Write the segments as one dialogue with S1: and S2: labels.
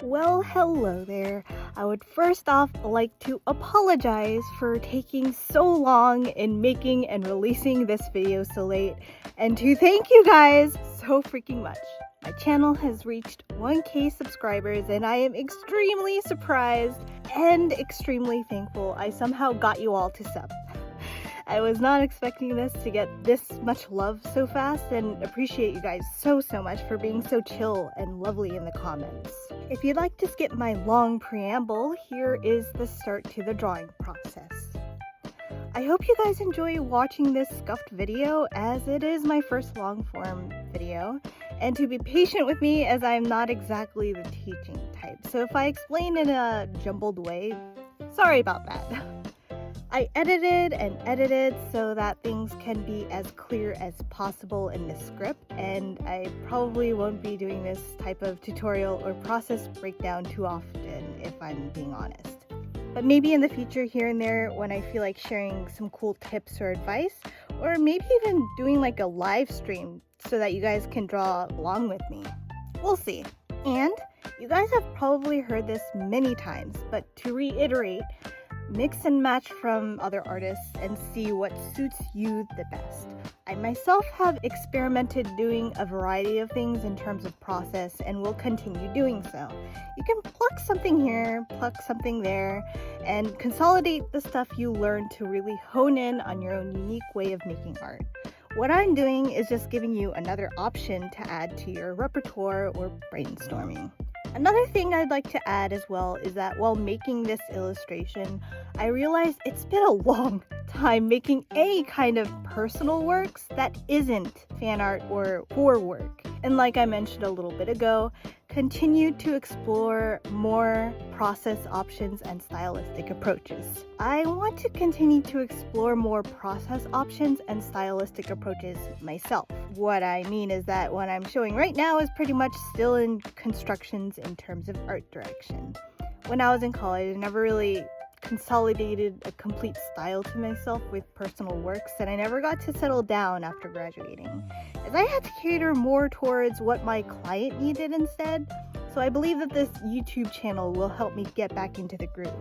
S1: Well, hello there. I would first off like to apologize for taking so long in making and releasing this video so late, and to thank you guys so freaking much. My channel has reached 1K subscribers and I am extremely surprised and extremely thankful I somehow got you all to sub. I was not expecting this to get this much love so fast, and appreciate you guys so much for being so chill and lovely in the comments. If you'd like to skip my long preamble, here is the start to the drawing process. I hope you guys enjoy watching this scuffed video, as it is my first long form video, and to be patient with me as I'm not exactly the teaching type. So if I explain in a jumbled way, sorry about that. I edited so that things can be as clear as possible in the script, and I probably won't be doing this type of tutorial or process breakdown too often if I'm being honest. But maybe in the future, here and there, when I feel like sharing some cool tips or advice, or maybe even doing like a live stream so that you guys can draw along with me. We'll see. And you guys have probably heard this many times, but to reiterate, mix and match from other artists and see what suits you the best. I myself have experimented doing a variety of things in terms of process and will continue doing so. You can pluck something here, pluck something there, and consolidate the stuff you learn to really hone in on your own unique way of making art. What I'm doing is just giving you another option to add to your repertoire or brainstorming. Another thing I'd like to add as well is that while making this illustration, I realized it's been a long time making any kind of personal works that isn't fan art or for work. And like I mentioned a little bit ago, continue to explore more process options and stylistic approaches. I want to continue to explore more process options and stylistic approaches myself. What I mean is that what I'm showing right now is pretty much still in constructions in terms of art direction. When I was in college, I never really consolidated a complete style to myself with personal works, and I never got to settle down after graduating, as I had to cater more towards what my client needed instead. So I believe that this YouTube channel will help me get back into the groove.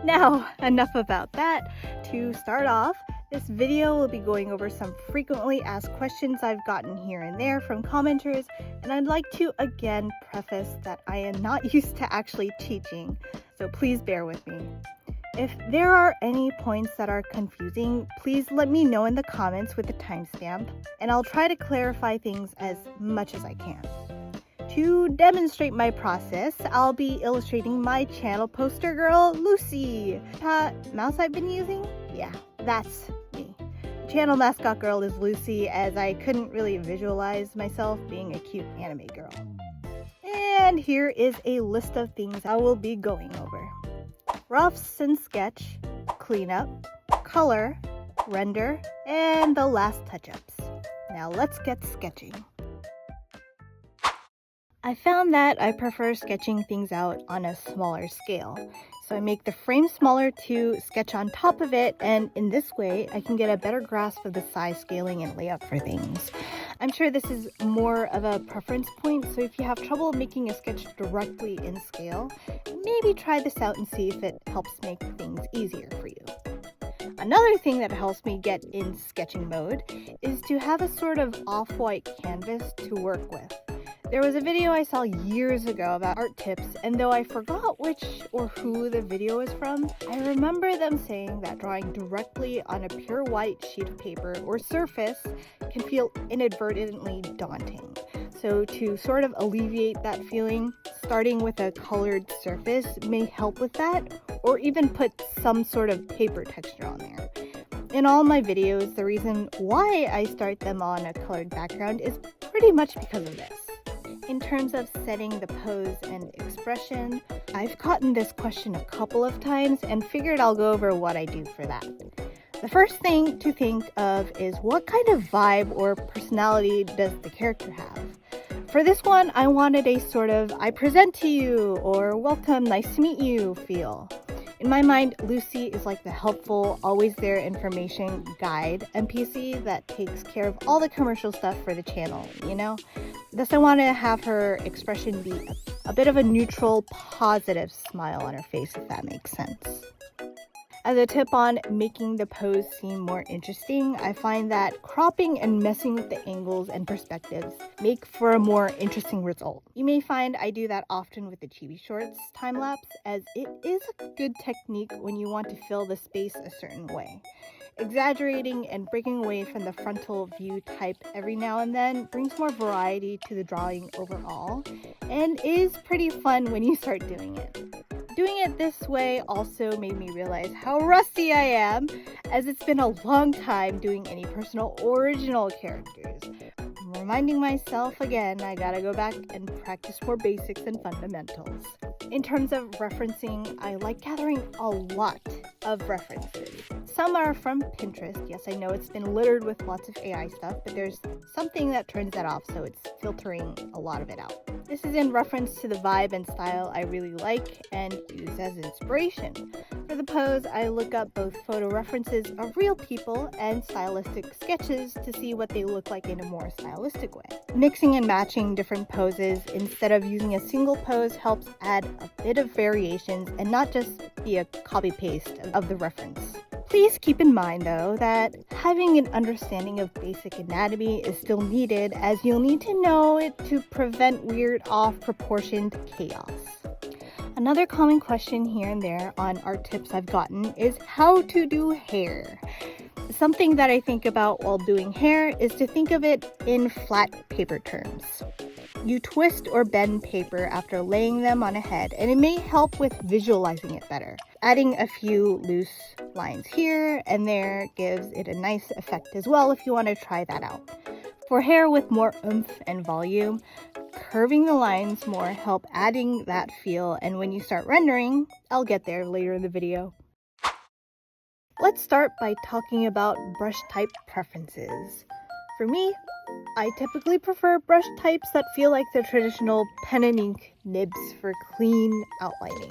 S1: Now, enough about that. To start off, this video will be going over some frequently asked questions I've gotten here and there from commenters, and I'd like to again preface that I am not used to actually teaching, so please bear with me. If there are any points that are confusing, please let me know in the comments with a timestamp, and I'll try to clarify things as much as I can. To demonstrate my process, I'll be illustrating my channel poster girl, Lucy. Mouse I've been using? Yeah, that's me. Channel mascot girl is Lucy, as I couldn't really visualize myself being a cute anime girl. And here is a list of things I will be going over. Roughs and sketch, cleanup, color, render, and the last touch-ups. Now let's get sketching. I found that I prefer sketching things out on a smaller scale. So I make the frame smaller to sketch on top of it, and in this way I can get a better grasp of the size scaling and layout for things. I'm sure this is more of a preference point, so if you have trouble making a sketch directly in scale, maybe try this out and see if it helps make things easier for you. Another thing that helps me get in sketching mode is to have a sort of off-white canvas to work with. There was a video I saw years ago about art tips, and though I forgot which or who the video was from, I remember them saying that drawing directly on a pure white sheet of paper or surface can feel inadvertently daunting. So to sort of alleviate that feeling, starting with a colored surface may help with that, or even put some sort of paper texture on there. In all my videos, the reason why I start them on a colored background is pretty much because of this. In terms of setting the pose and expression, I've gotten this question a couple of times and figured I'll go over what I do for that. The first thing to think of is what kind of vibe or personality does the character have? For this one, I wanted a sort of I present to you or welcome, nice to meet you feel. In my mind, Lucy is like the helpful, always there information guide NPC that takes care of all the commercial stuff for the channel, you know? Thus, I want to have her expression be a a bit of a neutral, positive smile on her face, if that makes sense. As a tip on making the pose seem more interesting, I find that cropping and messing with the angles and perspectives make for a more interesting result. You may find I do that often with the Chibi Shorts time-lapse, as it is a good technique when you want to fill the space a certain way. Exaggerating and breaking away from the frontal view type every now and then brings more variety to the drawing overall, and is pretty fun when you start doing it. Doing it this way also made me realize how rusty I am, as it's been a long time doing any personal original characters. I'm reminding myself again, I gotta go back and practice more basics and fundamentals. In terms of referencing, I like gathering a lot of references. Some are from Pinterest. Yes, I know it's been littered with lots of AI stuff, but there's something that turns that off, so it's filtering a lot of it out. This is in reference to the vibe and style I really like and use as inspiration. For the pose, I look up both photo references of real people and stylistic sketches to see what they look like in a more stylistic way. Mixing and matching different poses instead of using a single pose helps add a bit of variations and not just be a copy-paste of the reference. Please keep in mind, though, that having an understanding of basic anatomy is still needed, as you'll need to know it to prevent weird off-proportioned chaos. Another common question here and there on art tips I've gotten is how to do hair. Something that I think about while doing hair is to think of it in flat paper terms. You twist or bend paper after laying them on a head, and it may help with visualizing it better. Adding a few loose lines here and there gives it a nice effect as well if you want to try that out. For hair with more oomph and volume, curving the lines more help adding that feel, and when you start rendering, I'll get there later in the video. Let's start by talking about brush type preferences. For me, I typically prefer brush types that feel like the traditional pen and ink nibs for clean outlining.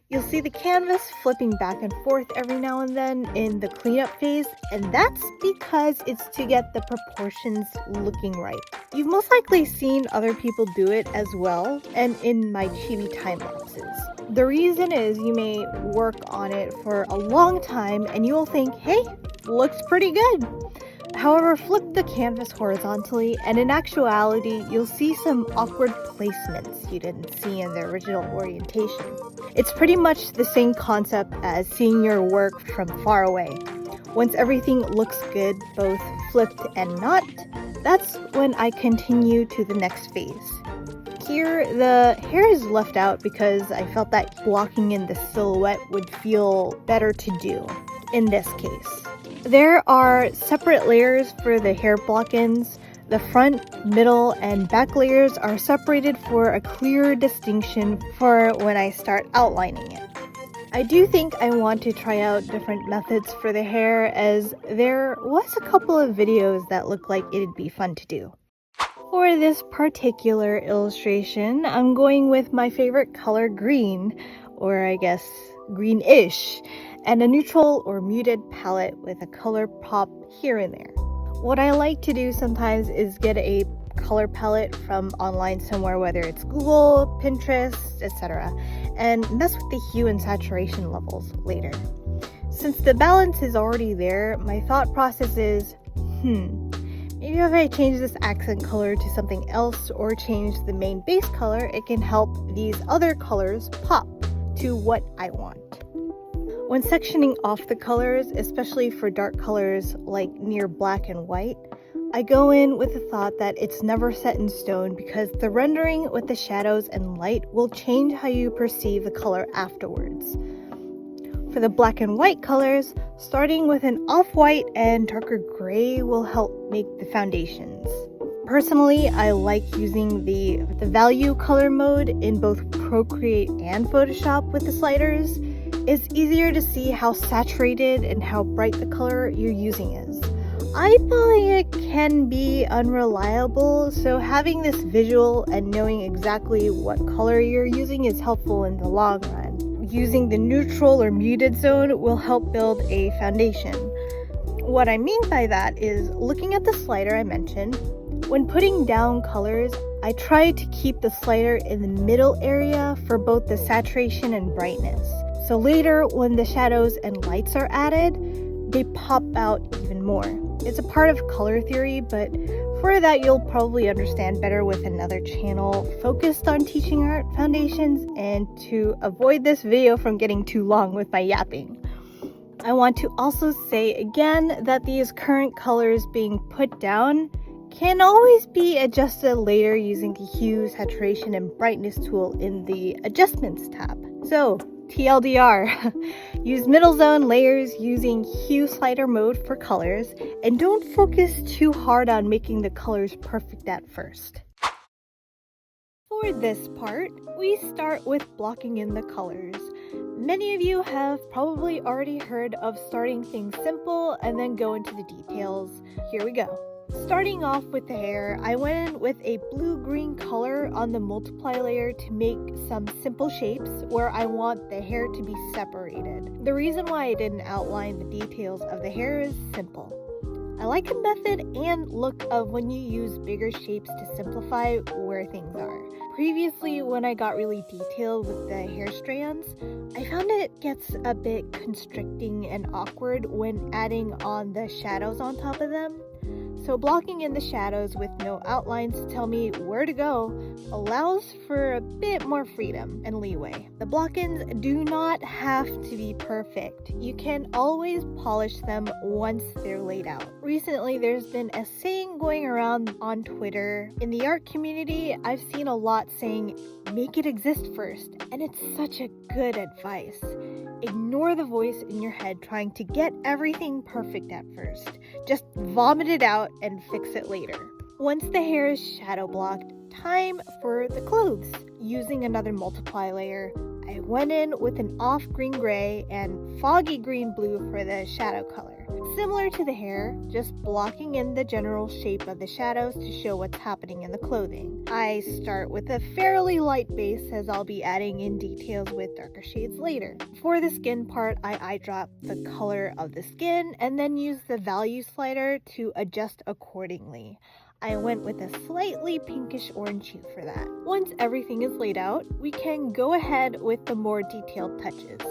S1: You'll see the canvas flipping back and forth every now and then in the cleanup phase, and that's because it's to get the proportions looking right. You've most likely seen other people do it as well, and in my chibi time lapses. The reason is you may work on it for a long time and you will think, hey, looks pretty good. However, flip the canvas horizontally and in actuality, you'll see some awkward placements you didn't see in the original orientation. It's pretty much the same concept as seeing your work from far away. Once everything looks good, both flipped and not, that's when I continue to the next phase. Here, the hair is left out because I felt that blocking in the silhouette would feel better to do in this case. There are separate layers for the hair block-ins. The front, middle, and back layers are separated for a clear distinction for when I start outlining it. I do think I want to try out different methods for the hair, as there was a couple of videos that looked like it'd be fun to do. For this particular illustration, I'm going with my favorite color green, or I guess greenish, and a neutral or muted palette with a color pop here and there. What I like to do sometimes is get a color palette from online somewhere, whether it's Google, Pinterest, etc., and mess with the hue and saturation levels later. Since the balance is already there, my thought process is, maybe if I change this accent color to something else or change the main base color, it can help these other colors pop to what I want. When sectioning off the colors, especially for dark colors like near black and white, I go in with the thought that it's never set in stone, because the rendering with the shadows and light will change how you perceive the color afterwards. For the black and white colors, starting with an off-white and darker gray will help make the foundations. Personally, I like using the value color mode in both Procreate and Photoshop with the sliders. It's easier to see how saturated and how bright the color you're using is. Eyeballing it can be unreliable, so having this visual and knowing exactly what color you're using is helpful in the long run. Using the neutral or muted zone will help build a foundation. What I mean by that is, looking at the slider I mentioned, when putting down colors, I try to keep the slider in the middle area for both the saturation and brightness. So later, when the shadows and lights are added, they pop out even more. It's a part of color theory, but for that you'll probably understand better with another channel focused on teaching art foundations, and to avoid this video from getting too long with my yapping. I want to also say again that these current colors being put down can always be adjusted later using the hue, saturation, and brightness tool in the adjustments tab. So TLDR, use middle zone layers using hue slider mode for colors, and don't focus too hard on making the colors perfect at first. For this part, we start with blocking in the colors. Many of you have probably already heard of starting things simple and then go into the details. Here we go. Starting off with the hair, I went in with a blue-green color on the multiply layer to make some simple shapes where I want the hair to be separated. The reason why I didn't outline the details of the hair is simple. I like the method and look of when you use bigger shapes to simplify where things are. Previously, when I got really detailed with the hair strands, I found it gets a bit constricting and awkward when adding on the shadows on top of them. So blocking in the shadows with no outlines to tell me where to go allows for a bit more freedom and leeway. The block-ins do not have to be perfect. You can always polish them once they're laid out. Recently, there's been a saying going around on Twitter. In the art community, I've seen a lot saying, make it exist first, and it's such a good advice. Ignore the voice in your head trying to get everything perfect at first. Just vomit it out and fix it later. Once the hair is shadow blocked, time for the clothes. Using another multiply layer, I went in with an off green gray and foggy green blue for the shadow color. Similar to the hair, just blocking in the general shape of the shadows to show what's happening in the clothing. I start with a fairly light base as I'll be adding in details with darker shades later. For the skin part, I eye drop the color of the skin and then use the value slider to adjust accordingly. I went with a slightly pinkish orange hue for that. Once everything is laid out, we can go ahead with the more detailed touches.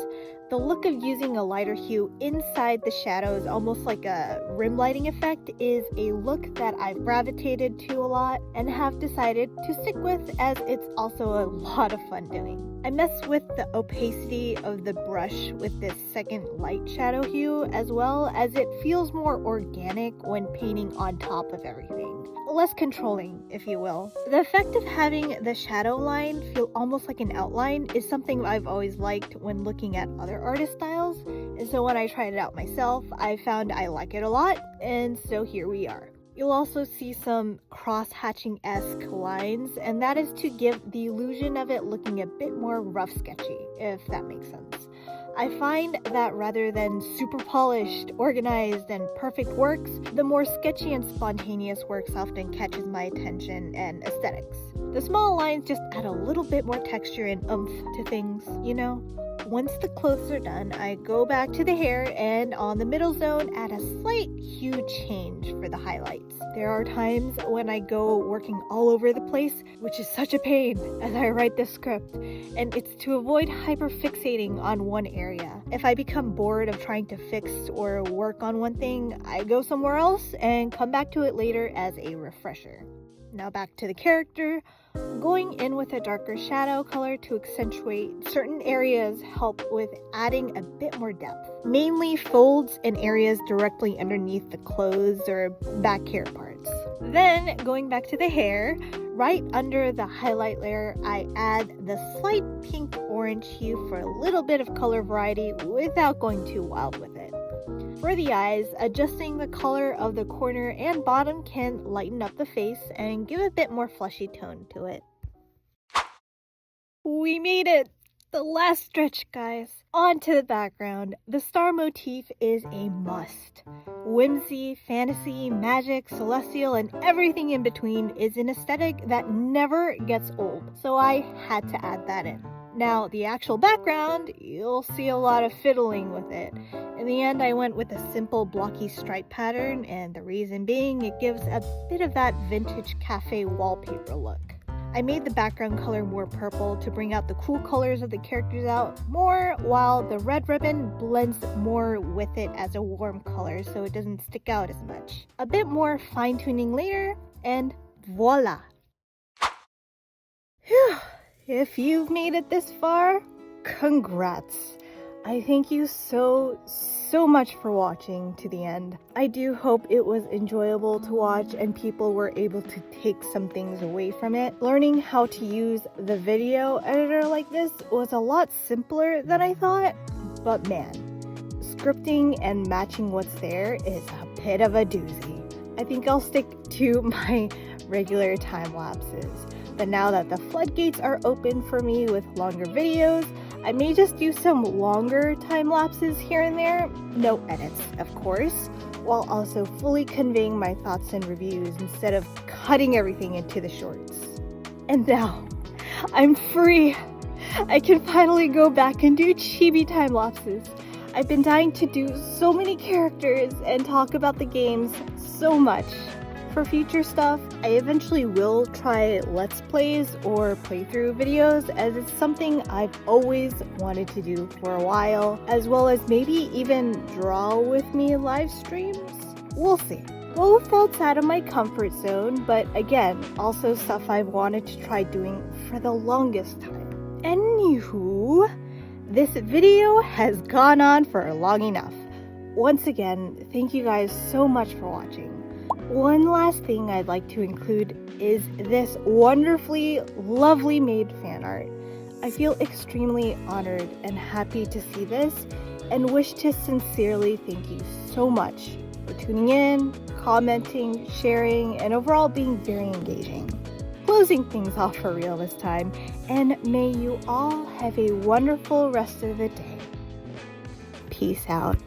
S1: The look of using a lighter hue inside the shadows, almost like a rim lighting effect, is a look that I've gravitated to a lot and have decided to stick with, as it's also a lot of fun doing. I mess with the opacity of the brush with this second light shadow hue, as well as it feels more organic when painting on top of everything. Less controlling, if you will. The effect of having the shadow line feel almost like an outline is something I've always liked when looking at other artist styles, and so when I tried it out myself, I found I like it a lot, and so here we are. You'll also see some cross-hatching-esque lines, and that is to give the illusion of it looking a bit more rough sketchy, if that makes sense. I find that rather than super polished, organized, and perfect works, the more sketchy and spontaneous works often catches my attention and aesthetics. The small lines just add a little bit more texture and oomph to things, you know? Once the clothes are done, I go back to the hair and on the middle zone add a slight hue change for the highlights. There are times when I go working all over the place, which is such a pain as I write this script, and it's to avoid hyperfixating on one area. If I become bored of trying to fix or work on one thing, I go somewhere else and come back to it later as a refresher. Now back to the character. Going in with a darker shadow color to accentuate certain areas help with adding a bit more depth. Mainly folds and areas directly underneath the clothes or back hair parts. Then going back to the hair, right under the highlight layer, I add the slight pink orange hue for a little bit of color variety without going too wild with it. For the eyes, adjusting the color of the corner and bottom can lighten up the face and give a bit more fleshy tone to it. We made it! The last stretch, guys. On to the background. The star motif is a must. Whimsy, fantasy, magic, celestial, and everything in between is an aesthetic that never gets old, so I had to add that in. Now, the actual background, you'll see a lot of fiddling with it. In the end, I went with a simple blocky stripe pattern, and the reason being it gives a bit of that vintage cafe wallpaper look. I made the background color more purple to bring out the cool colors of the characters out more, while the red ribbon blends more with it as a warm color so it doesn't stick out as much. A bit more fine-tuning later, and voila! Whew. If you've made it this far, congrats! I thank you so much for watching to the end. I do hope it was enjoyable to watch and people were able to take some things away from it. Learning how to use the video editor like this was a lot simpler than I thought, but man, scripting and matching what's there is a bit of a doozy. I think I'll stick to my regular time lapses, but now that the floodgates are open for me with longer videos, I may just do some longer time lapses here and there, no edits of course, while also fully conveying my thoughts and reviews instead of cutting everything into the shorts. And now, I'm free! I can finally go back and do chibi time lapses. I've been dying to do so many characters and talk about the games so much. For future stuff, I eventually will try Let's Plays or playthrough videos, as it's something I've always wanted to do for a while, as well as maybe even draw with me live streams. We'll see. Both felt out of my comfort zone, but again, also stuff I've wanted to try doing for the longest time. Anywho, this video has gone on for long enough. Once again, thank you guys so much for watching. One last thing I'd like to include is this wonderfully lovely made fan art. I feel extremely honored and happy to see this and wish to sincerely thank you so much for tuning in, commenting, sharing, and overall being very engaging. Closing things off for real this time, and may you all have a wonderful rest of the day. Peace out.